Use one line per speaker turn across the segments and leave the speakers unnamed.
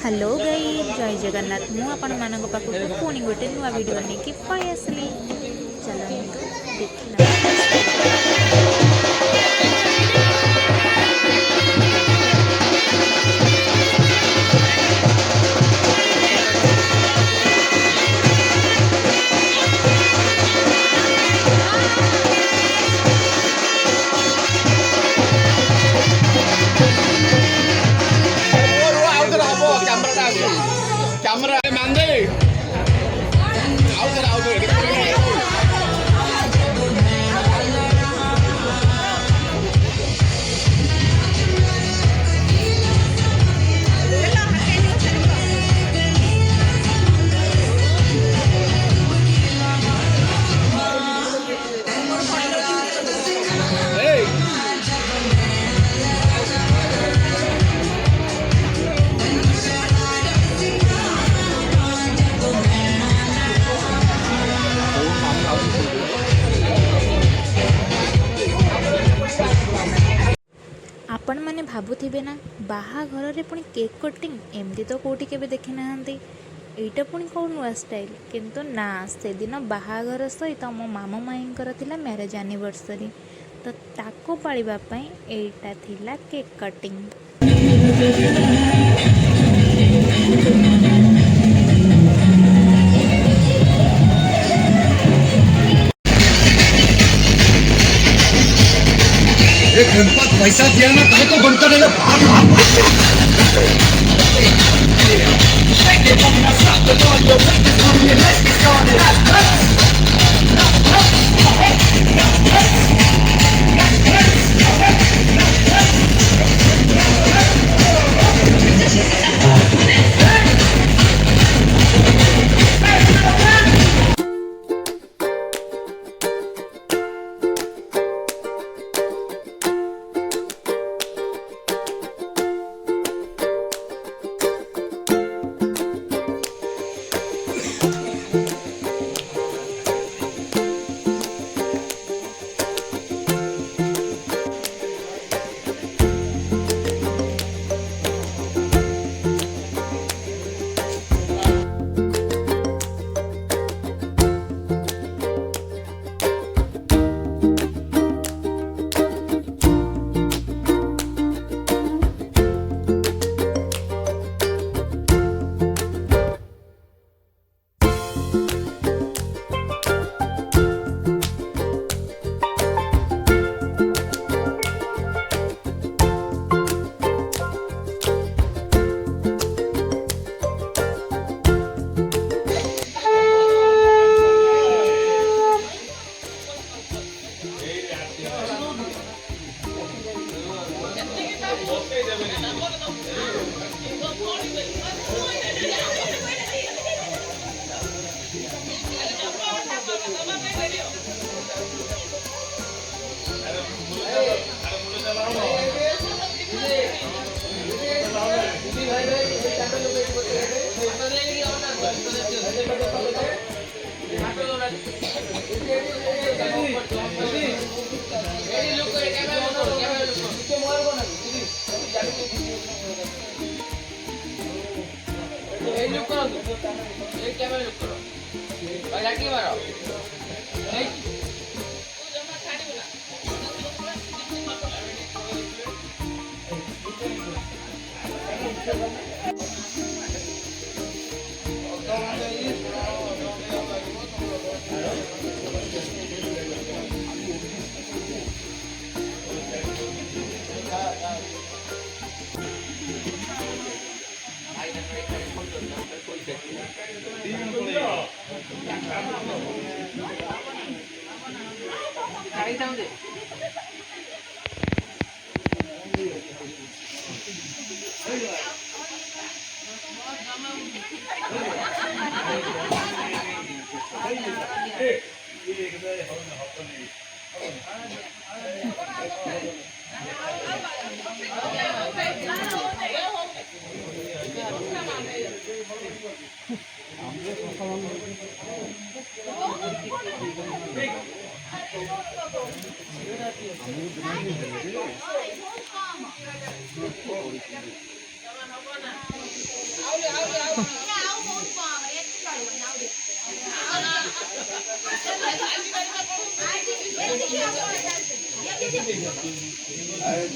Hello guys जय जगन्नाथ मु आपण मानक पाखक पुणी गोटे नुआ वीडियो नहीं पलि आसली चलतु देखना।
कैमरा मंदे
आपण मैंने भावुवे ना बाहाघर रे पुणी केक कटिंग एमती तो कौटी के देखी ना एटा पुणी कौ नुआ स्टाइल किंतु ना से दिन बाहाघर सहित मो मामू माईंकर थिला मैरेज एनिवर्सरी तो ताको पालिबा पई एटा थिला केक कटिंग।
पैसा दिया ना तो बनता रहेगा।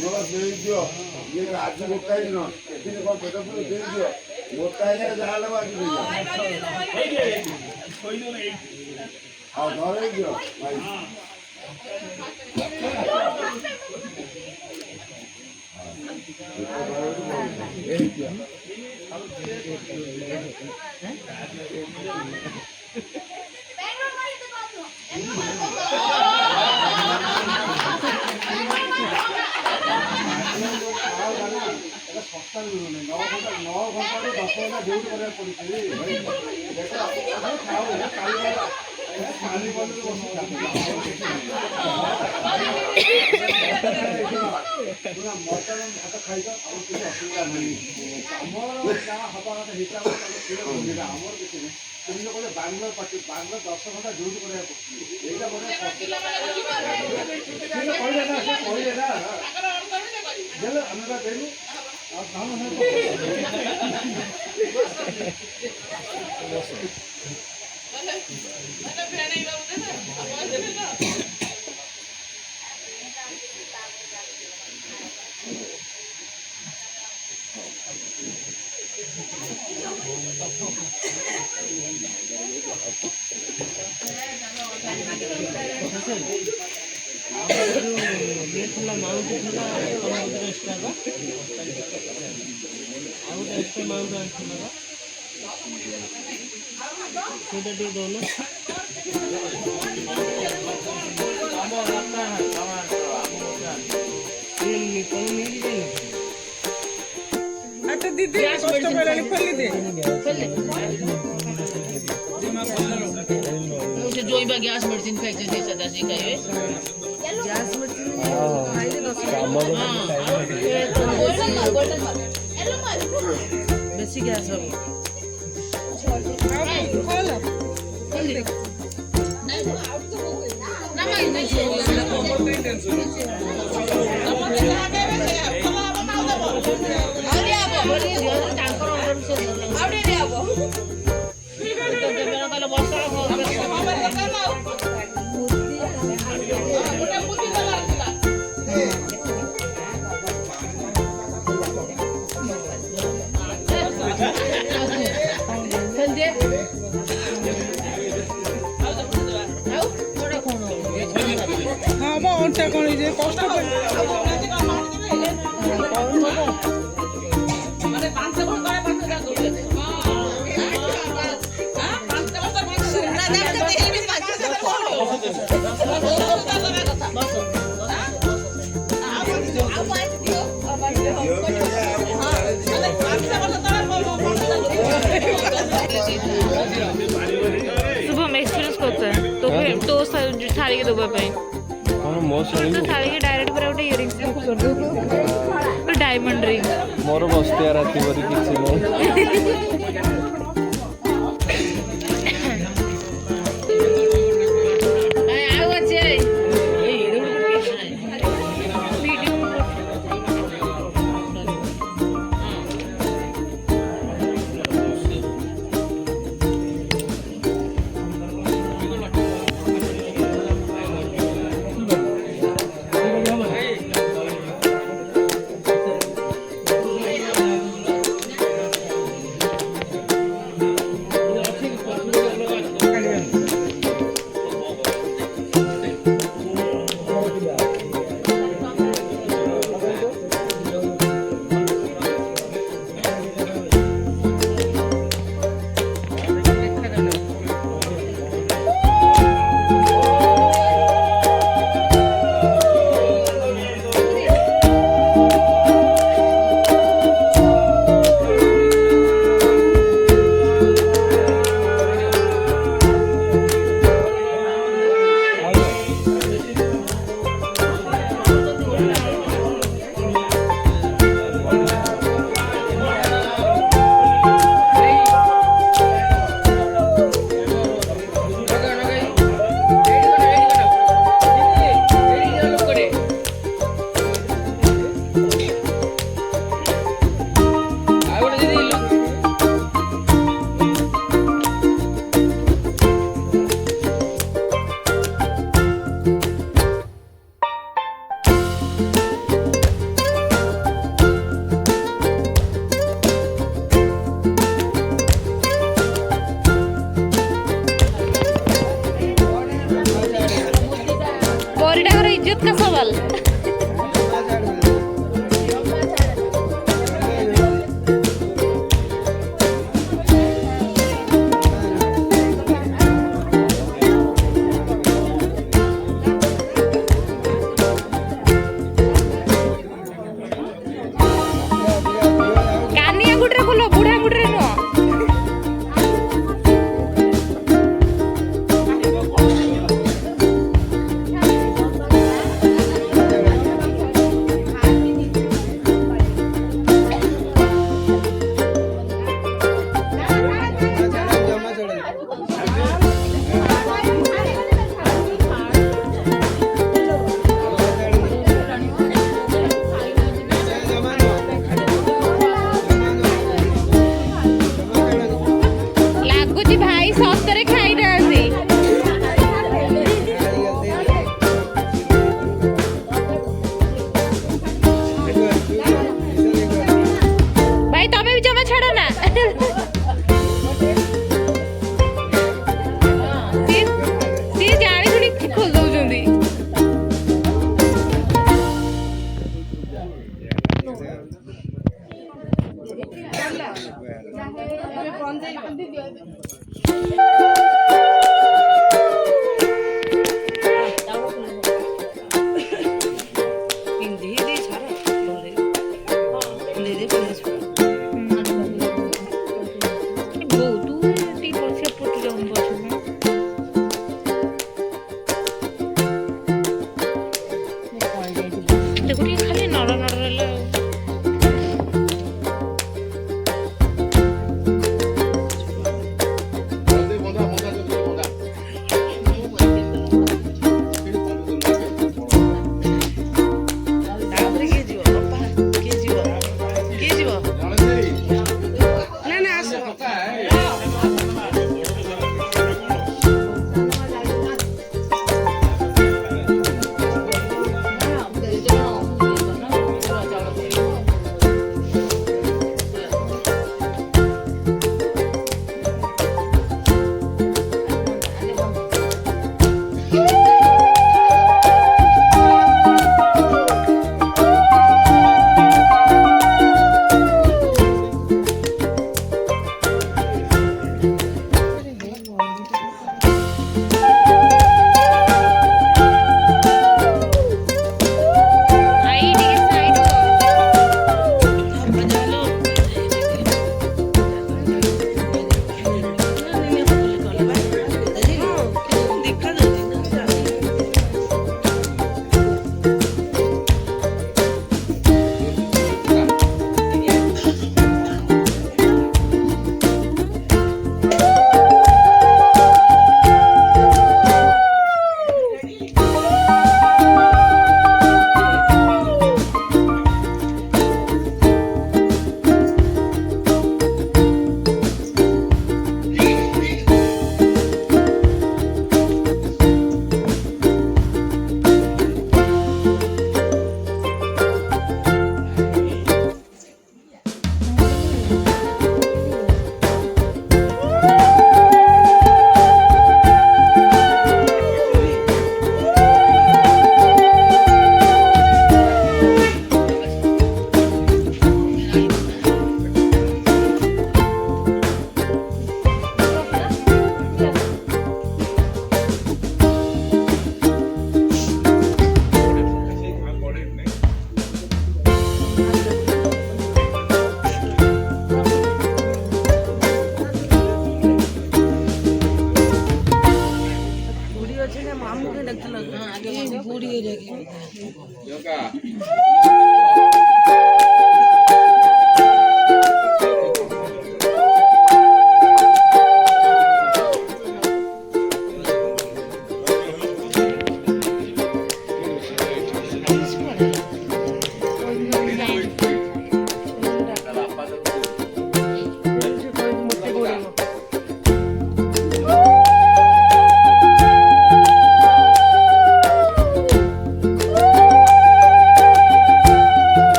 मोला ଦେଇଦିଅ ଇଏ ଆଜି ଗୋଟାଏ ଦିନ ଏଦିନ କଣ ପେଟ ପୁରି ଦେଇଦିଅ ଗୋଟାଏ ଜାଗା ଯାହା ହେଲେ ଆଜି ଆଉ ଧରେଇ ଦିଅ ଭାଇ ଶସ୍ତା ମିଳୁନି 9 ଘଣ୍ଟାରୁ 10 ଘଣ୍ଟା ଡ୍ୟୁଟି କରିବାକୁ ପଡୁଛି କାଲି ପର୍ଯ୍ୟନ୍ତ ମଟନ ଭାତ ଖାଇଛ ଆଉ କିଛି ଅସୁବିଧା ନାହିଁ ଆମର ଯାହା ହବା କଥା ହିସାବ ଆମର କିଛି ନାହିଁ তুমি କହିଲେ ବାଙ୍ଗଲୋର ପାର୍ଟି ବାଙ୍ଗଲୋର 10 ଘଣ୍ଟା ଡ୍ୟୁଟି କରିବାକୁ ପଡୁଛି ଏଇଟା କହିଲେ ନା ସେ କହିଲେ ନା ଦେଲେ ଆମେ ବା ଦେଲୁ ଆଉ କାମ
अच्छा दीदी कष्ट पड़ानी खोली दे
उसे जोइबा गैस मेडिसिन खाइছে যে সদাজি খাইবে
गैस मेडिसिन खाइले 10
বেশি গ্যাস হবে
खोल
না না এই
हाँ मो अंटा कौन जे कष्ट
शुभम एक्सपीरियंस करते हैं तो थाली के दबा पे
मो शाड़ी
तो थाली के डायरेक्ट पर उठे इयरिंग्स बुक कर दो तो डायमंड रिंग
मोर बस्तिया राति बरी किछि नै
ପ୍ରିନ୍ସିପାଲ। କାନିଆ ଗୁଡରେ ଖୋଲ, ବୁଢା ଗୁଡରେ ନୁହଁ। ଲାଗୁଛି ଭାଇ ସତରେ ଖାଇନାହାନ୍ତି। ଭାଇ ତମେ ବି ଜମା ଛାଡ ନା। ସିଏ ଜାଣି ଶୁଣି ଖୋଲି ଦଉଛନ୍ତି। ଦେଖୁ ଟିକେ ଖାଲି ନଡ଼ ନଡ଼ ରହିଲା ଆଉ।
ବନ୍ଧା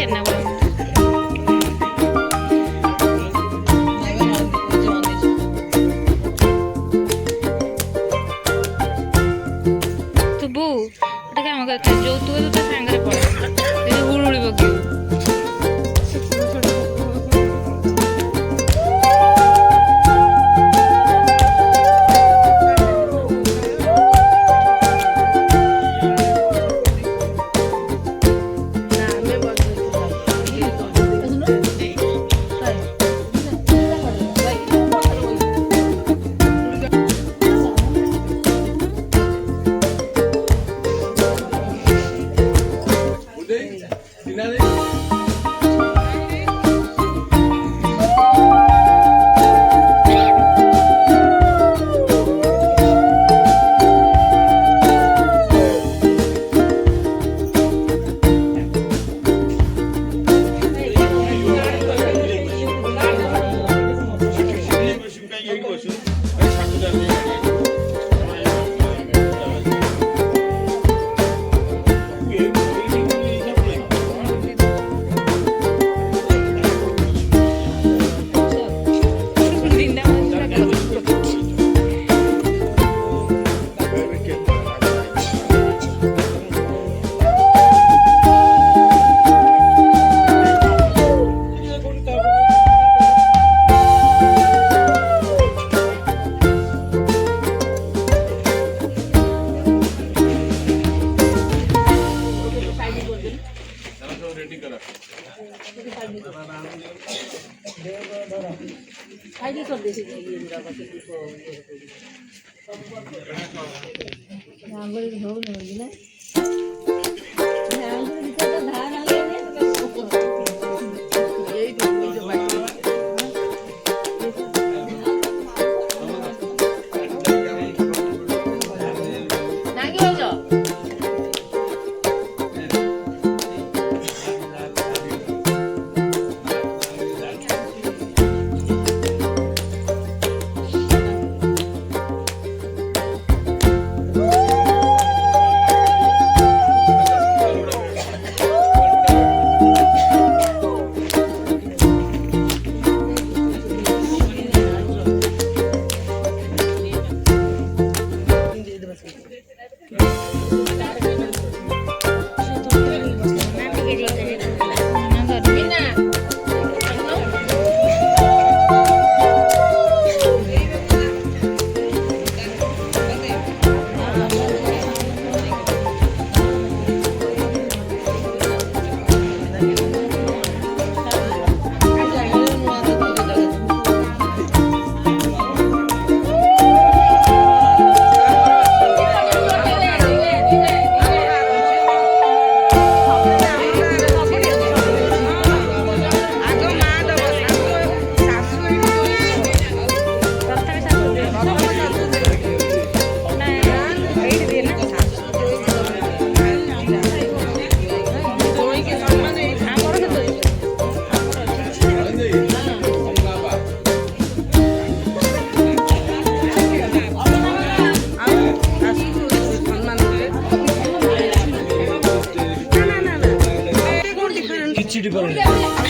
ଛେନାଗୁଡ଼ ତୁ ବୋଉ ଗୋଟେ କାମ କର ଯୌତୁକ ତୁ ତା ସାଙ୍ଗରେ ପଳା ହୁଳୁଳି ପକେଇବୁ
କିଛି ଡିଫରେଣ୍ଟ